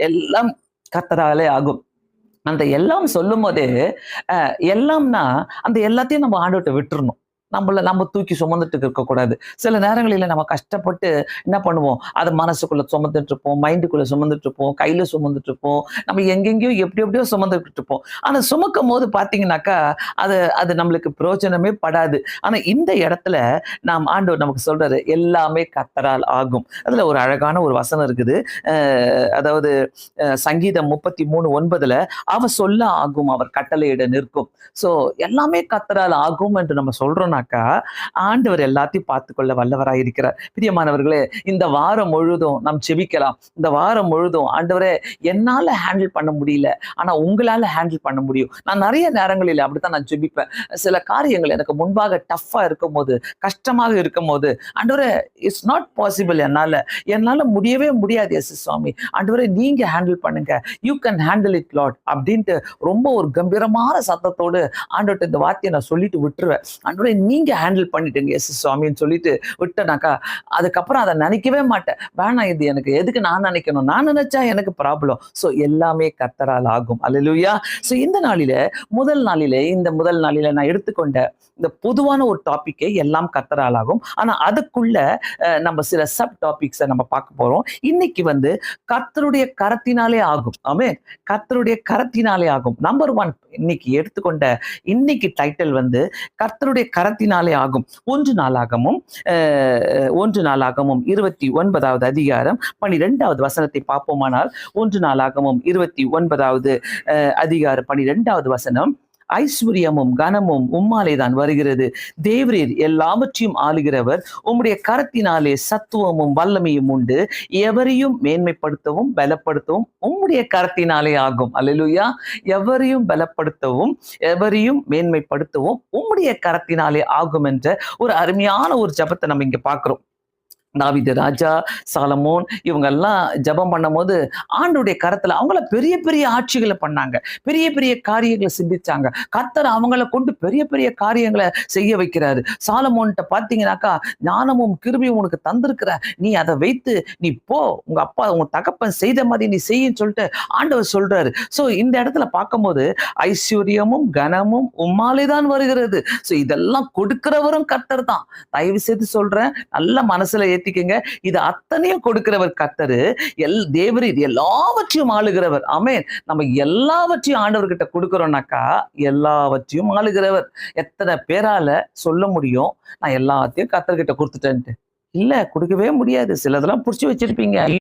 எல்லாம் கர்த்தராலே ஆகும். அந்த எல்லாம் சொல்லும் போதே எல்லாம்னா அந்த எல்லாத்தையும் நம்ம ஆண்டவர்ட்ட விட்டுறணும். நம்ம தூக்கி சுமந்துட்டு இருக்கக்கூடாது. சில நேரங்களில நம்ம கஷ்டப்பட்டு என்ன பண்ணுவோம், அதை மனசுக்குள்ள சுமந்துட்டு இருப்போம், மைண்டுக்குள்ள சுமந்துட்டு இருப்போம், கையில சுமந்துட்டு இருப்போம், நம்ம எங்கெங்கேயோ எப்படி எப்படியோ சுமந்துட்டு இருப்போம். ஆனா சுமக்கும் போது பாத்தீங்கன்னாக்கா அது அது நம்மளுக்கு பிரயோஜனமே படாது. ஆனா இந்த இடத்துல ஆண்டவர் நமக்கு சொல்றாரு, எல்லாமே கர்த்தரால் ஆகும். அதுல ஒரு அழகான ஒரு வசனம் இருக்குது. அதாவது சங்கீதம் 33:9 அவர் சொல்ல ஆகும், அவர் கட்டளையிட நிற்கும். சோ எல்லாமே கர்த்தரால் ஆகும் என்று நம்ம சொல்றோம்னாக்கா ஆண்டவர் எல்லாத்தையும் பார்த்துக்கொள்ள வல்லவராய் இருக்கிறார். பிரியமானவர்களே, இந்த வாரம் முழுதும் நாம் செபிக்கலாம். இந்த வாரம் முழுதும் ஆண்டவரே என்னால ஹேண்டில் பண்ண முடியல, ஆனா உங்களால ஹேண்டில் பண்ண முடியும். நான் நிறைய நேரங்களில் அப்படித்தான் நான் ஜெபிப்பேன். சில காரியங்கள் எனக்கு முன்பாக டஃப்பா இருக்கும் போது, கஷ்டமாக இருக்கும் போது, ஆண்டவரே இட்ஸ் நாட் பாசிபிள், என்னால முடியவே முடியாது எஸ் சுவாமி, ஆண்டவரே நீங்க ஹேண்டில் பண்ணுங்க, you can handle it Lord அப்படின்ட்டு ரொம்ப ஒரு கம்பீரமான சத்தத்தோடு ஆண்டவர்ட்ட இந்த வார்த்தையை நான் சொல்லிட்டு விட்டுருவேன். ஆண்டவரே நீங்க ஹேண்டில் பண்ணிட்டுங்க எஸ் சுவாமின்னு சொல்லிட்டு விட்டனாக்கா அதுக்கப்புறம் அதை நினைக்கவே மாட்டேன். வேணாம், இது எனக்கு எதுக்கு நான் நினைக்கணும், நான் நினைச்சா எனக்கு ப்ராப்ளம். ஸோ எல்லாமே கர்த்தரால் ஆகும். அல்லேலூயா. ஸோ இந்த முதல் நாளிலே நான் எடுத்துக்கொண்ட இந்த பொதுவான ஒரு டாபிக்கை எல்லாம் கர்த்தரால் ஆகும். ஆனா அதுக்குள்ள நம்ம சில சப் டாபிக்ஸை நம்ம பார்க்க போறோம். இன்னைக்கு கர்த்தருடைய கரத்தினாலே ஆகும். ஆமென். கர்த்தருடைய கரத்தினாலே ஆகும். நம்பர் 1 இன்னைக்கு எடுத்துக்கொண்ட இன்னைக்கு டைட்டில் கர்த்தருடைய கரத்தினாலே ஆகும். 1 நாளாகமும் 29வது அதிகாரம் 12வது வசனத்தை பார்ப்போமானால், 1 நாளாகமும் 29வது அதிகாரம் 12வது வசனம், ஐஸ்வர்யமும் கனமும் உம்மாலேதான் வருகிறது, தேவரீர் எல்லாவற்றையும் ஆளுகிறவர், உம்முடைய கரத்தினாலே சத்துவமும் வல்லமையும் உண்டு, எவரையும் மேன்மைப்படுத்தவும் பலப்படுத்தவும் உம்முடைய கரத்தினாலே ஆகும். அல்லேலூயா. எவரையும் பலப்படுத்தவும் எவரையும் மேன்மைப்படுத்தவும் உம்முடைய கரத்தினாலே ஆகும் என்ற ஒரு அருமையான ஒரு ஜெபத்தை நம்ம இங்க பார்க்கிறோம். தாவீது ராஜா, சாலமோன் இவங்க எல்லாம் ஜெபம் பண்ணும் போது ஆண்டவருடைய கரத்துல அவங்கள பெரிய பெரிய ஆட்சிகளை பண்ணாங்க, பெரிய பெரிய காரியங்களை சிந்திச்சாங்க. கர்த்தர் அவங்கள கொண்டு பெரிய பெரிய காரியங்களை செய்ய வைக்கிறாரு. சாலமோன்கிட்ட பாத்தீங்கன்னாக்கா ஞானமும் கிருபையும் உனக்கு தந்திருக்கிற, நீ அதை வைத்து நீ போ, உங்க தகப்பன் செய்த மாதிரி நீ செய்யன்னு சொல்லிட்டு ஆண்டவர் சொல்றாரு. சோ இந்த இடத்துல பார்க்கும்போது ஐஸ்வர்யமும் கனமும் உம்மாலேதான் வருகிறது. சோ இதெல்லாம் கொடுக்கிறவரும் கர்த்தர் தான். தயவு செய்து சொல்றேன், நல்ல மனசுல ஏத்திக்கங்க, இது அத்தனையும் கொடுக்கிறவர் கர்த்தரு. தேவரீர் எல்லாவற்றையும் ஆளுகிறவர். ஆமென். நம்ம எல்லாவற்றையும் ஆண்டவர்கிட்ட கொடுக்கிறோம்னாக்கா எல்லாவற்றையும் ஆளுகிறவர். எத்தனை பேரால சொல்ல முடியும் நான் எல்லாத்தையும் கர்த்தர்கிட்ட கொடுத்துட்டேன்ட்டு? இல்ல, கொடுக்கவே முடியாது. சிலதெல்லாம் புடிச்சு வச்சிருப்பீங்க.